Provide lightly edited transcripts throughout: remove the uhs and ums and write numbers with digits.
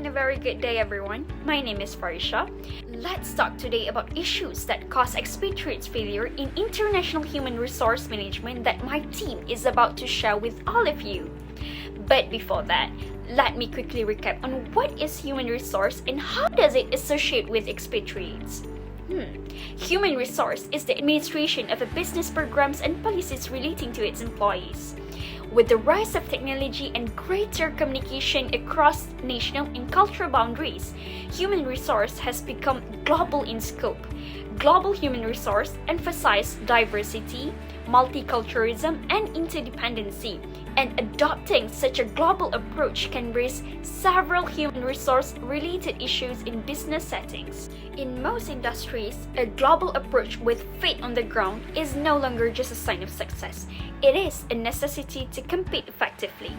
and a very good day everyone. My name is Farisya. Let's talk today about issues that cause expatriates failure in international human resource management that my team is about to share with all of you. But before that, let me quickly recap on what is human resource and how does it associate with expatriates. Human resource is the administration of a business programs and policies relating to its employees. With the rise of technology and greater communication across national and cultural boundaries, human resource has become global in scope. Global human resource emphasizes diversity, multiculturalism, and interdependency, and adopting such a global approach can raise several human resource-related issues in business settings. In most industries, a global approach with feet on the ground is no longer just a sign of success. It is a necessity to compete effectively.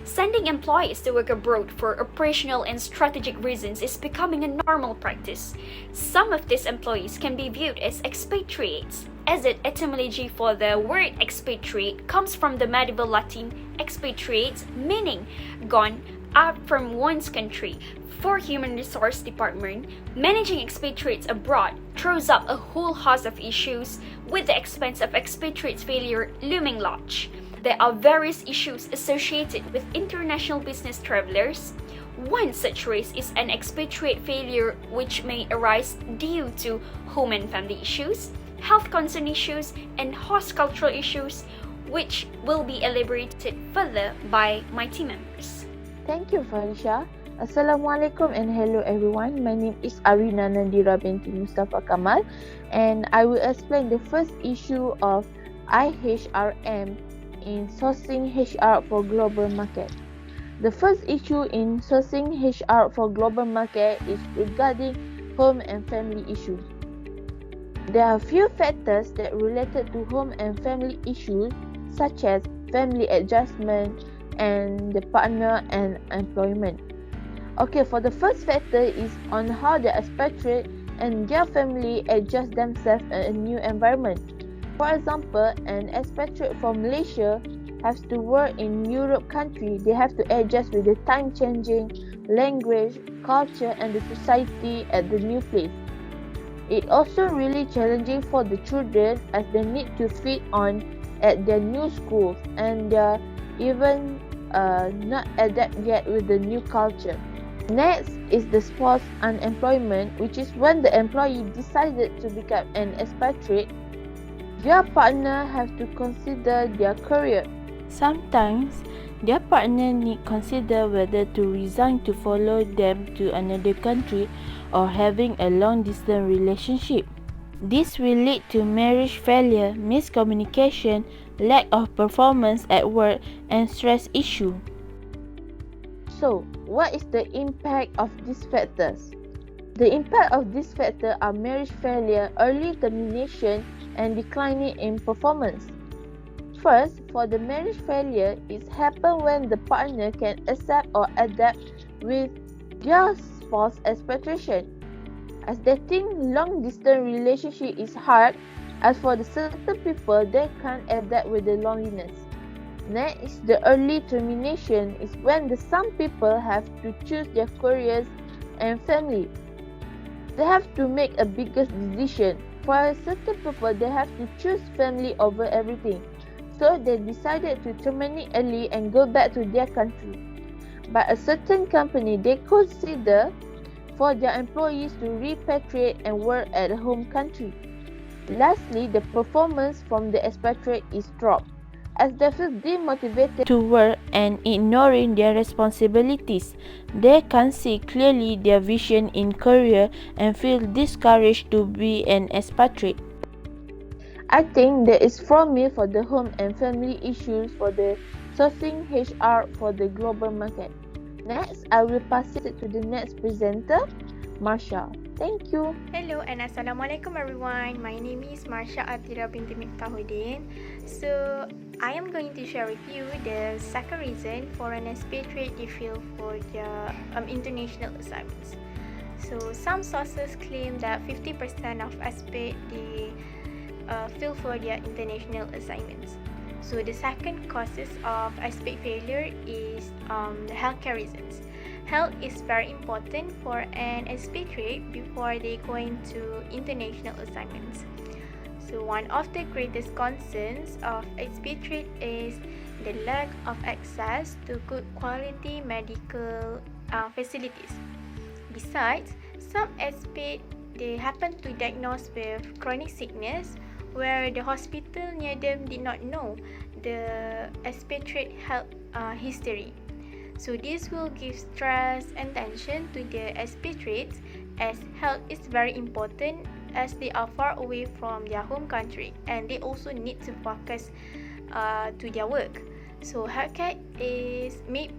Sending employees to work abroad for operational and strategic reasons is becoming a normal practice. Some of these employees can be viewed as expatriates, as the etymology for the word expatriate comes from the medieval Latin expatriates, meaning gone out from one's country. For Human Resource Department, managing expatriates abroad throws up a whole host of issues, with the expense of expatriates failure looming large. There are various issues associated with international business travelers. One such risk is an expatriate failure which may arise due to home and family issues, health concern issues, and host cultural issues, which will be elaborated further by my team members. Thank you, Farisya. Assalammualaikum and hello everyone. My name is Arief Nadhirah Binti Mustafa Kamal, and I will explain the first issue of IHRM in sourcing HR for global market. The first issue in sourcing HR for global market is regarding home and family issues. There are few factors that related to home and family issues, such as family adjustment and the partner and employment. Okay, for the first factor is on how the expatriate and their family adjust themselves in a new environment. For example, an expatriate from Malaysia has to work in Europe country. They have to adjust with the time changing, language, culture and the society at the new place. It also really challenging for the children as they need to fit on at their new schools and they're even not adapt yet with the new culture. Next is the spouse unemployment, which is when the employee decided to become an expatriate. Their partner have to consider their career. Sometimes, their partner need consider whether to resign to follow them to another country or having a long-distance relationship. This will lead to marriage failure, miscommunication, lack of performance at work, and stress issue. So, what is the impact of these factors? The impact of these factors are marriage failure, early termination, and declining in performance. First, for the marriage failure, it happens when the partner can accept or adapt with their spouse expatriation. As they think long-distance relationship is hard, as for the certain people, they can't adapt with the loneliness. Next, the early termination is when some people have to choose their careers and family. They have to make a biggest decision. For certain people, they have to choose family over everything. So they decided to terminate early and go back to their country. But a certain company, they consider for their employees to repatriate and work at home country. Lastly, the performance from the expatriate is dropped, as they feel demotivated to work and ignoring their responsibilities. They can't see clearly their vision in career and feel discouraged to be an expatriate. I think that is from me for the home and family issues for the sourcing HR for the global market. Next, I will pass it to the next presenter, Marsya. Thank you. Hello and Assalamualaikum everyone. My name is Marsya Athira Binti Miftahuddin. So I am going to share with you the second reason for an expatriate to feel for their international assignments. So some sources claim that 50% of expat they feel for their international assignments. So the second causes of expat failure is the healthcare reasons. health is very important for an expatriate before they go into international assignments. So one of the greatest concerns of expatriate is the lack of access to good quality medical facilities. Besides, some expats they happen to diagnose with chronic sickness where the hospital near them did not know the expatriate health history. So this will give stress and tension to the expatriates as health is very important as they are far away from their home country and they also need to focus to their work. So healthcare is may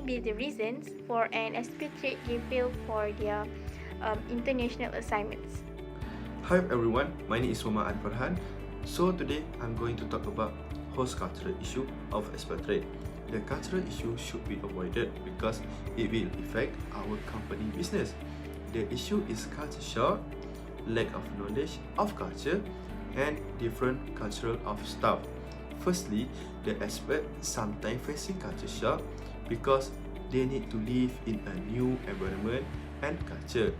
be the reasons for an expatriate they fail for their international assignments. Hi everyone, my name is Farhan. So today I'm going to talk about host cultural issue of expatriate. The cultural issue should be avoided because it will affect our company business. The issue is culture shock, lack of knowledge of culture, and different cultural of staff. Firstly, the expat sometimes facing culture shock because they need to live in a new environment and culture.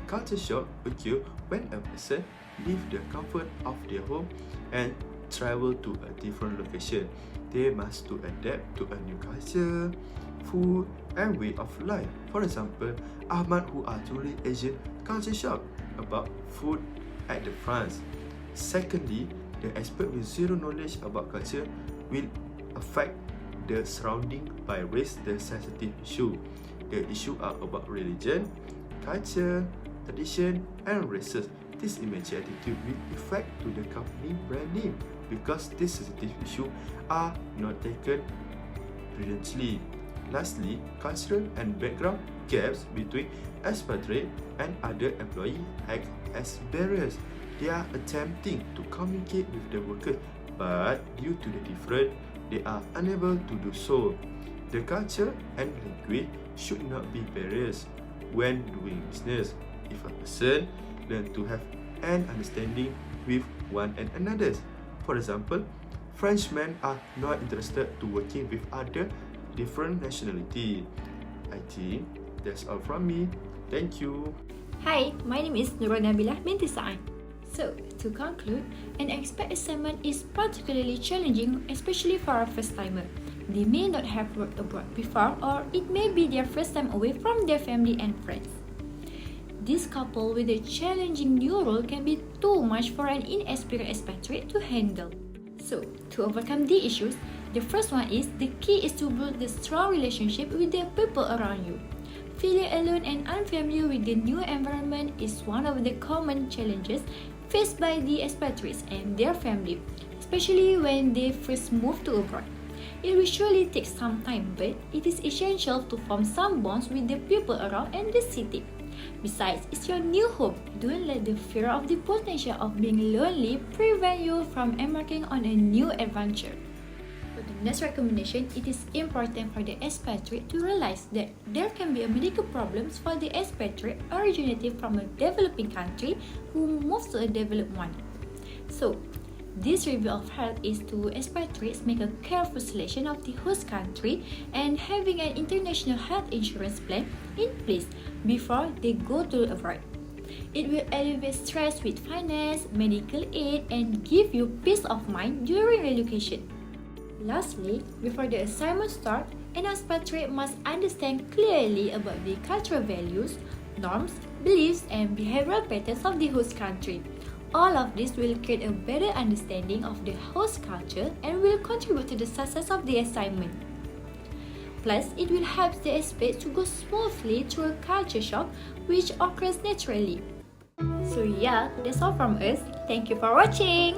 Culture shock occurs when a person leave the comfort of their home and travel to a different location. They must to adapt to a new culture, food, and way of life. For example, Ahmad who are truly Asian culture shock about food at the France. Secondly, the expert with zero knowledge about culture will affect the surrounding by raise the sensitive issue. The issue are about religion, culture, tradition, and races. This image attitude will affect to the company brand name because these sensitive issues are not taken prudently. Lastly, cultural and background gaps between expatriate and other employees act as barriers. They are attempting to communicate with the workers, but due to the difference, they are unable to do so. The culture and language should not be barriers when doing business. If a person learn to have an understanding with one and another. For example, Frenchmen are not interested to working with other different nationality. I think that's all from me. Thank you. Hi, my name is Nurul Nabilah, Binti Saad. So, to conclude, an expat assignment is particularly challenging, especially for a first-timer. They may not have worked abroad before, or it may be their first time away from their family and friends. This coupled with a challenging new role can be too much for an inexperienced expatriate to handle. So, to overcome the issues, the first one is the key is to build a strong relationship with the people around you. Feeling alone and unfamiliar with the new environment is one of the common challenges faced by the expatriates and their family, especially when they first move to abroad. It will surely take some time, but it is essential to form some bonds with the people around and the city. Besides, it's your new home. Don't let the fear of the potential of being lonely prevent you from embarking on a new adventure. For the next recommendation, it is important for the expatriate to realize that there can be medical problems for the expatriate originating from a developing country who moves to a developed one. So, this review of health is to expatriates make a careful selection of the host country and having an international health insurance plan in place before they go to abroad. It will alleviate stress with finance, medical aid, and give you peace of mind during relocation. Lastly, before the assignment starts, an expatriate must understand clearly about the cultural values, norms, beliefs, and behavioral patterns of the host country. All of this will create a better understanding of the host culture and will contribute to the success of the assignment. Plus, it will help the expat to go smoothly through a culture shock which occurs naturally. So yeah, that's all from us. Thank you for watching!